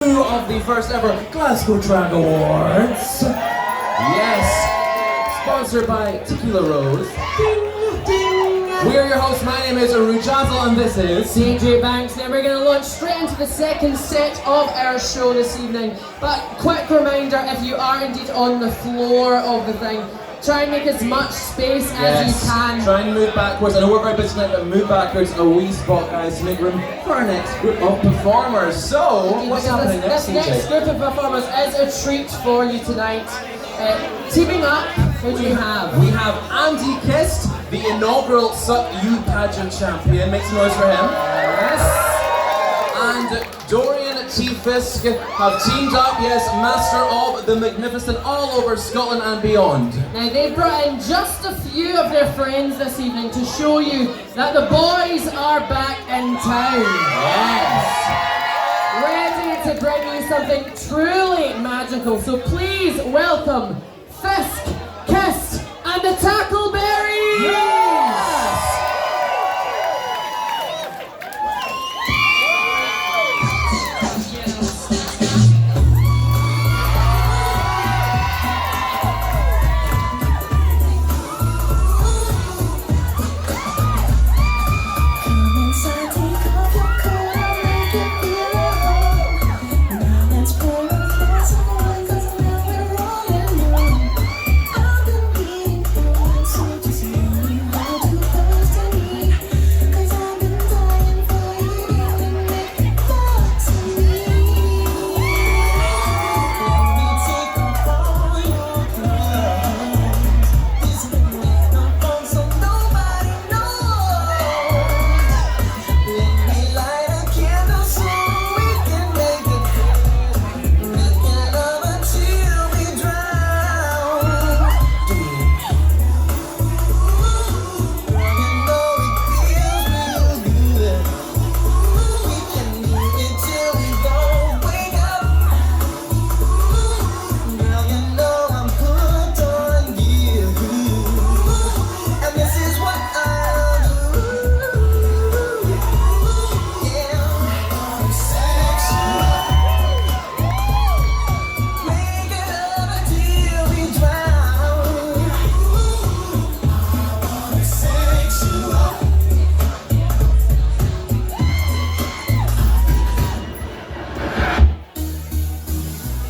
Of the first ever Glasgow Drag Awards. Yes, sponsored by Tequila Rose. Ding, ding. We are your hosts. My name is Rujazzle and this is CJ Banks. Now we're going to launch straight into the second set of our show this evening. But quick reminder, if you are indeed on the floor of the thing, try and make as much space as you can. Try and move backwards. I know we're very busy tonight, but move backwards a wee spot, guys, to make room for our next group of performers. So, what's happening next, This next group of performers is a treat for you tonight. Teaming up, who do we have? We have Andy Kist, the inaugural Suck You pageant champion. Make some noise for him. Yes. And Dorian T. Fisk have teamed up, yes, master of the magnificent all over Scotland and beyond. Now they've brought in just a few of their friends this evening to show you that the boys are back in town. Yes. Ready to bring you something truly magical. So please welcome Fisk, Kist, and the Tackleberries! Yes.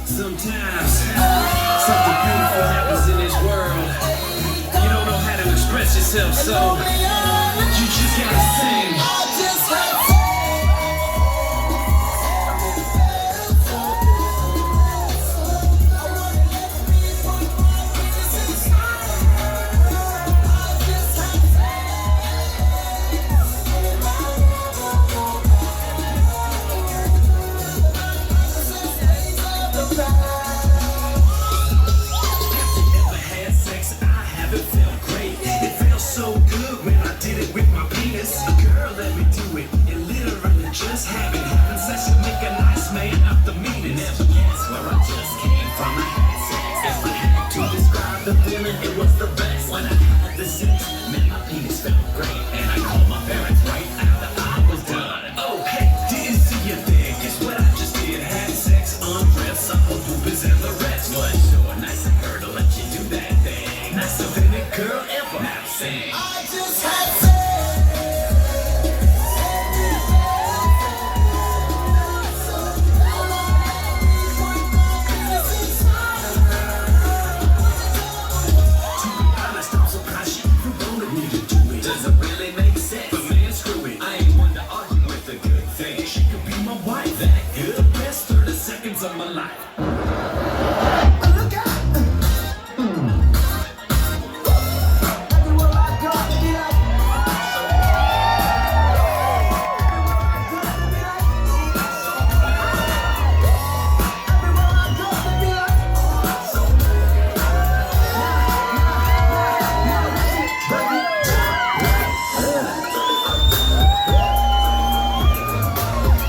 Sometimes something beautiful happens in this world. You don't know how to express yourself, so you just gotta sing. Just having sex to make a nice man out the meeting. Never guess where I just came from. I had sex. If I had to describe the feeling, it was the best. When I had the sex, man, my penis felt great. And I called my parents right after I was done. Oh, hey, didn't see you there. Guess what I just did? Had sex, undressed, suckle, boobies, and the rest. Was sure nice of her to let you do that thing. Nicer than a girl ever. Now sing. I just had sex. Of my life. Look out! Everywhere I go, be like.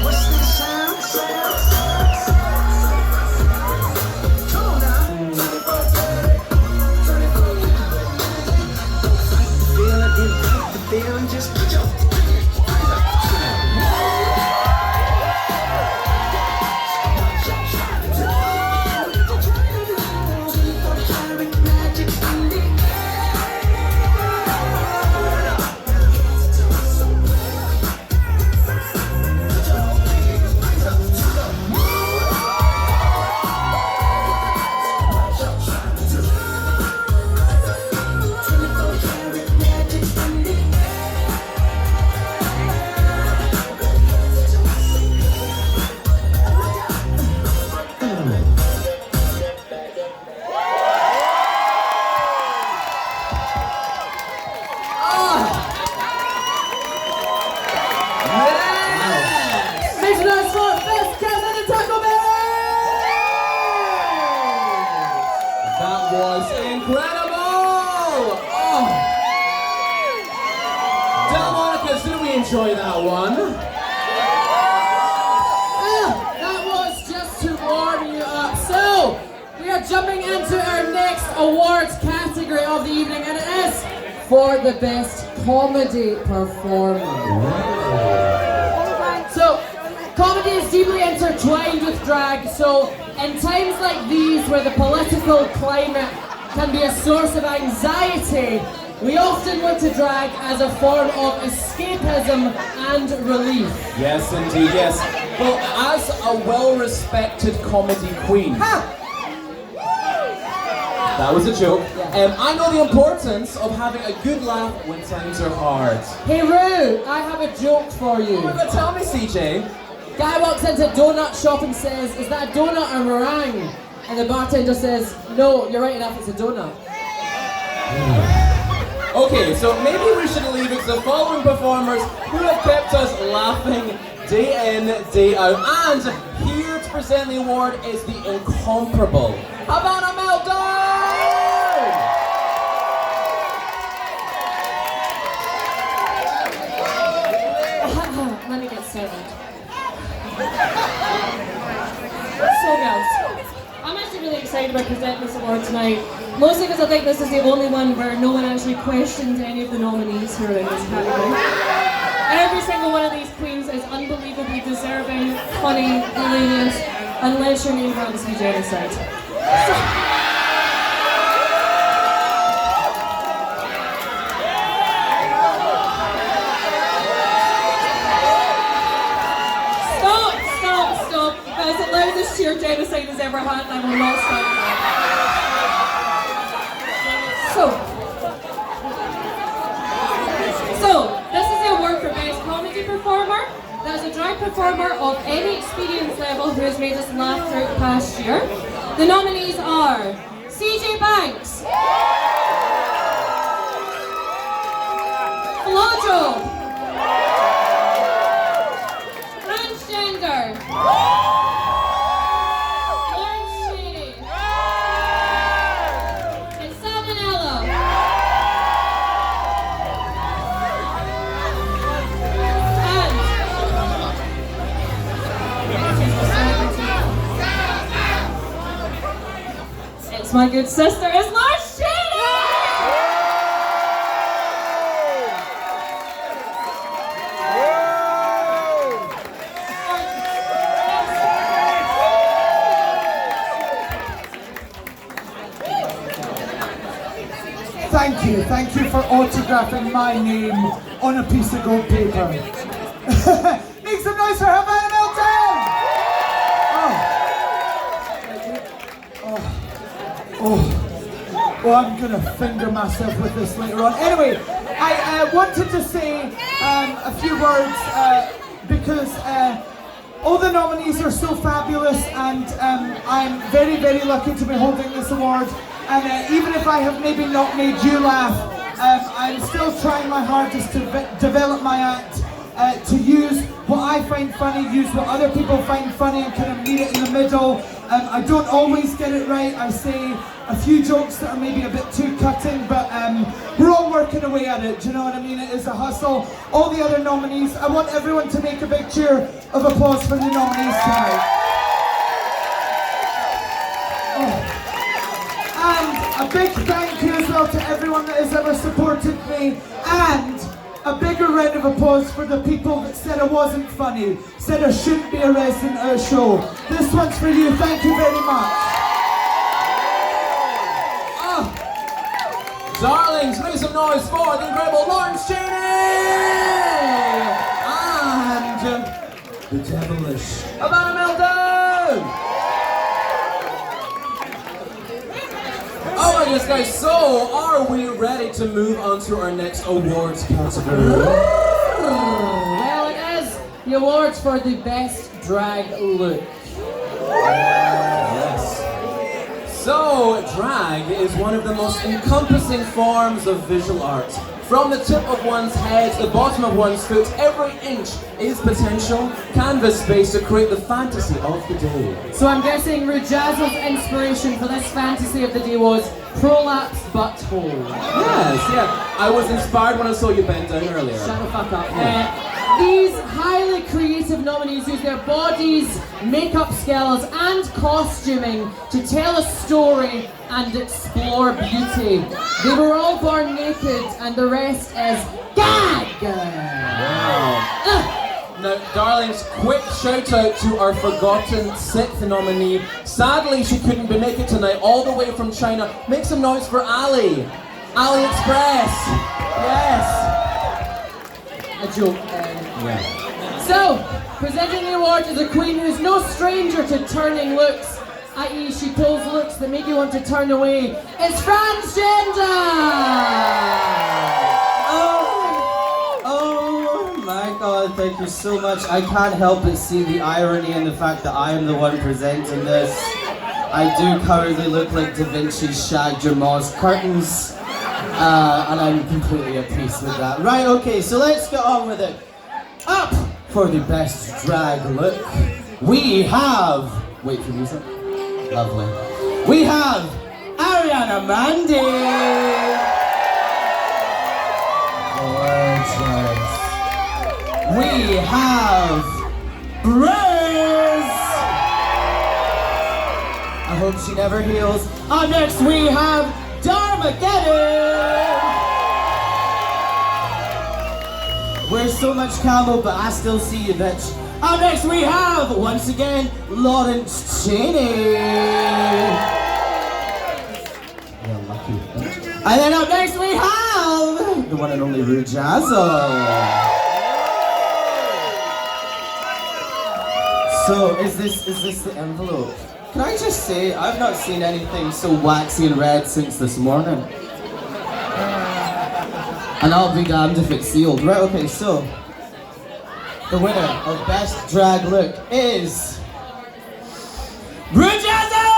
What's this sound? enjoy that one. That was just to warm you up. So, we are jumping into our next awards category of the evening, and it is for the best comedy performer. So, comedy is deeply intertwined with drag, so in times like these where the political climate can be a source of anxiety, we often look to drag as a form of escapism and relief. Yes, indeed, yes. Well, as a well-respected comedy queen, that was a joke. I know the importance of having a good laugh when times are hard. Hey Roo, I have a joke for you. Oh my God, tell me, CJ. Guy walks into a donut shop and says, "Is that a donut or meringue?" And the bartender says, "No, you're right enough, it's a donut." Okay, so maybe we should leave it to the following performers who have kept us laughing day in, day out. And here to present the award is the incomparable Havana Meltdown! Let me get started. So girls, I'm actually really excited about presenting this award tonight. Mostly because I think this is the only one where no one actually questions any of the nominees who are in this category. Every single one of these queens is unbelievably deserving, funny, hilarious, unless your name happens to be genocide. Stop! As the loudest cheer genocide has ever had, I will not stop. So, this is the award for Best Comedy Performer. That is a drag performer of any experience level who has made us laugh throughout the past year. The nominees are CJ Banks, Flojo, Transgender, my good sister is Shadiest! Thank you for autographing my name on a piece of gold paper. Make some noise for Havana Meltdown! Oh, I'm gonna finger myself with this later on. Anyway, I wanted to say a few words because all the nominees are so fabulous, and I'm very, very lucky to be holding this award. And even if I have maybe not made you laugh, I'm still trying my hardest to develop my act, to use what I find funny, use what other people find funny, and kind of meet it in the middle. I don't always get it right. I say a few jokes that are maybe a bit too cutting, but we're all working away at it. Do you know what I mean? It is a hustle. All the other nominees, I want everyone to make a big cheer of applause for the nominees tonight. And a big thank you as well to everyone that has ever supported me, and a bigger round of applause for the people that said I wasn't funny, said I shouldn't be a resident at a show. This one's for you, thank you very much. Darlings, make some noise for the incredible Lawrence Cheney! And the devilish Havana Meltdown! Oh my goodness, guys, so are we ready to move on to our next awards category? Well, it is the awards for the best drag look. Yes. So, drag is one of the most encompassing forms of visual art. From the tip of one's head to the bottom of one's foot, every inch is potential canvas space to create the fantasy of the day. So I'm guessing Rujazzle's inspiration for this fantasy of the day was prolapse butthole. Yes, yeah. I was inspired when I saw you bend down earlier. Shut the fuck up. These highly creative nominees use their bodies, makeup skills and costuming to tell a story and explore beauty. They were all born naked and the rest is gag! Wow. Now, darlings, quick shout out to our forgotten 6th nominee. Sadly, she couldn't make it tonight, all the way from China. Make some noise for Ali. Ali Express. Yes. A joke. Yeah. So, presenting the award is a queen who's no stranger to turning looks, i.e. she pulls looks that make you want to turn away. It's transgender! Oh my god, thank you so much. I can't help but see the irony in the fact that I am the one presenting this. I do currently look like Da Vinci's shagged your ma's curtains. And I'm completely at peace with that. Right, okay, so let's get on with it. Up for the best drag look, we have... Wait for music. Lovely. We have Ariana Mandy. Gorgeous. We have Briz. I hope she never heals. Up next we have Darmageddon. We're so much camo, but I still see you, bitch. Up next we have, once again, Lawrence Cheney. You're lucky, bitch. And then up next we have the one and only Rujazzle. So, is this the envelope? Can I just say, I've not seen anything so waxy and red since this morning. And I'll be damned if it's sealed. Right, okay, so the winner of Best Drag Look is Rujazzle!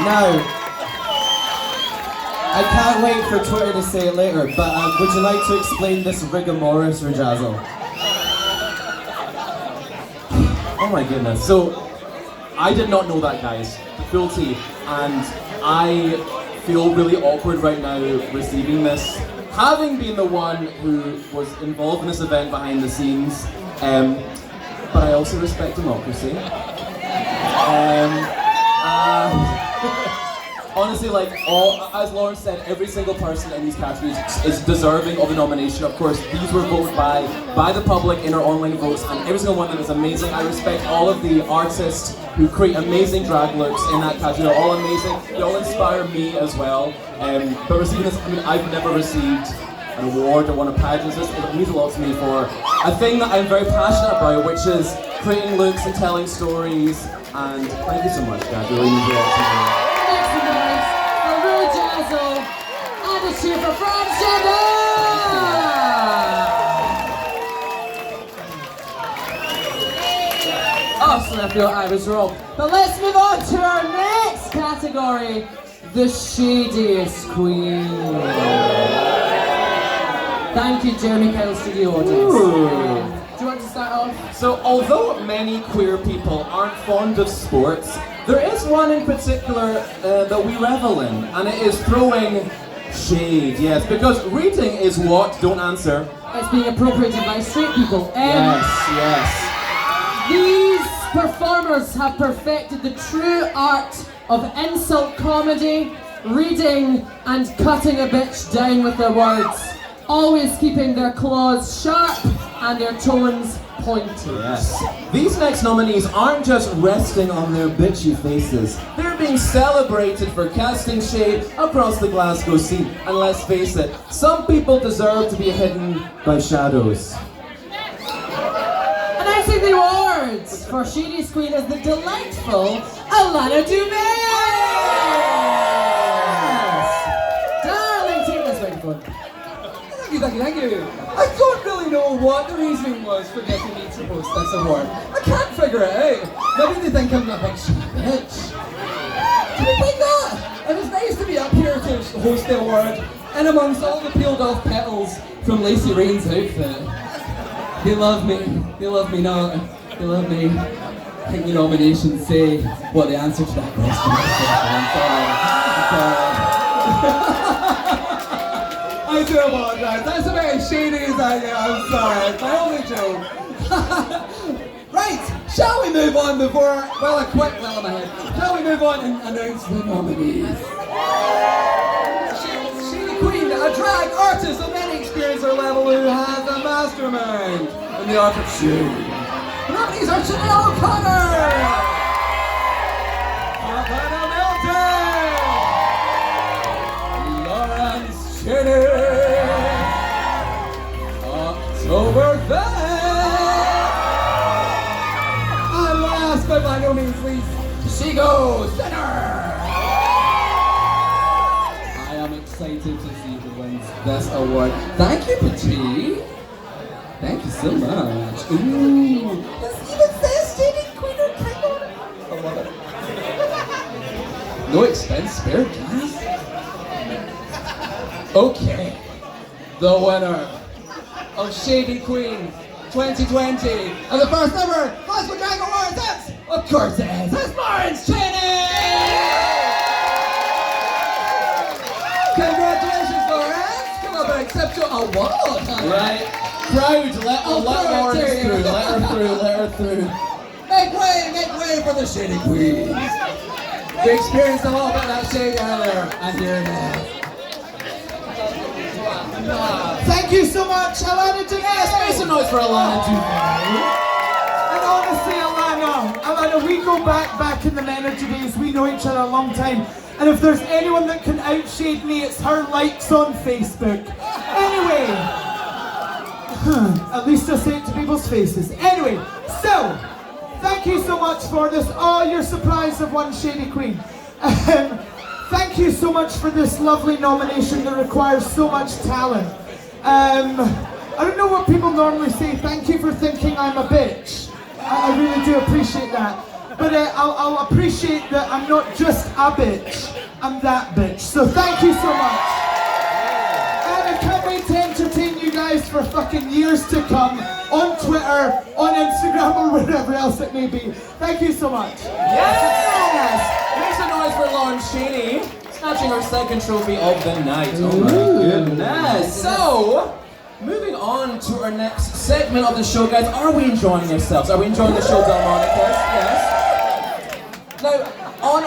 Now, I can't wait for Twitter to say it later, but would you like to explain this rigor Rujazzle? Oh my goodness. So, I did not know that, guys. Full tea. And I feel really awkward right now receiving this. Having been the one who was involved in this event behind the scenes, but I also respect democracy. Honestly, like as Lauren said, every single person in these categories is deserving of a nomination. Of course, these were voted by the public in our online votes, and every single one of them is amazing. I respect all of the artists who create amazing drag looks in that category. They're all amazing. They all inspire me as well. But receiving this, I mean, I've never received an award or won a pageant. It means a lot to me for a thing that I'm very passionate about, which is creating looks and telling stories. And thank you so much, guys. It really means a lot to me. And a cheer for transgender! Oh, so I feel I was wrong. But let's move on to our next category, the Shadiest Queen. Thank you, Jeremy Kyle Studio Audience. Do you want to start off? So, although many queer people aren't fond of sports, there is one in particular that we revel in, and it is throwing shade, yes, because reading is what? Don't answer. It's being appropriated by straight people. Yes. These performers have perfected the true art of insult comedy, reading and cutting a bitch down with their words, always keeping their claws sharp and their tones pointy. Yes. These next nominees aren't just resting on their bitchy faces. They're being celebrated for casting shade across the Glasgow scene. And let's face it, some people deserve to be hidden by shadows. Announcing the awards for Shadiest Queen is the delightful Alana Dumais! Darling, take this microphone. Thank you. I don't really know what the reasoning was for getting me to host this award. I can't figure it out. Maybe they think I'm a big bitch. Do they think that? And it's nice to be up here to host the award, and amongst all the peeled off petals from Lacey Rain's outfit. They love me. They love me not. They love me. think the nominations say what the answer to that question is. I'm sorry. I do apologise. That's a very shady as I get. I'm sorry. It's my only joke. Right, shall we move on before, well, a quick well in my head. Shall we move on and announce the nominees? Shadiest Queen, a drag artist of any experience or level who has a mastermind in the art of shade. The nominees are Chanel O'Connor, Papa Milton, Lawrence Cheney, October but by no means least, she goes Sinner! I am excited to see who wins this award. Thank you, Petrie. Thank you so much. Ooh, this even says Shadiest Queen or King on it. I love it. No expense spared, guys. Okay, the winner of Shadiest Queen 2020 and the first ever Glasgow Drag Awards, it's, of course it is, it's Lawrence Cheney! Congratulations, Lawrence! Come up and accept your award! Right. Proud, let Lawrence through, let her through. Make way for the Shadiest Queen! We experienced a little bit of that shade earlier, and here it is. Thank you so much, Alana Janelle. Make some noise for Alana too. And honestly, Alana, we go back in the Manager days. We know each other a long time. And if there's anyone that can outshade me, it's her likes on Facebook. Anyway, at least I say it to people's faces. Anyway, so thank you so much for this. Oh, you're surprised I've won Shadiest Queen. Thank you so much for this lovely nomination that requires so much talent. I don't know what people normally say. Thank you for thinking I'm a bitch. I really do appreciate that. But I'll appreciate that I'm not just a bitch, I'm that bitch. So thank you so much. And I can't wait to entertain you guys for fucking years to come on Twitter, on Instagram, or wherever else it may be. Thank you so much. Yes! Make some noise for Lawrence Cheney, snatching her second trophy of the night. Oh my goodness. So, moving on to our next segment of the show, guys. Are we enjoying ourselves? Are we enjoying the show, Delmonicus? Yes. Now, on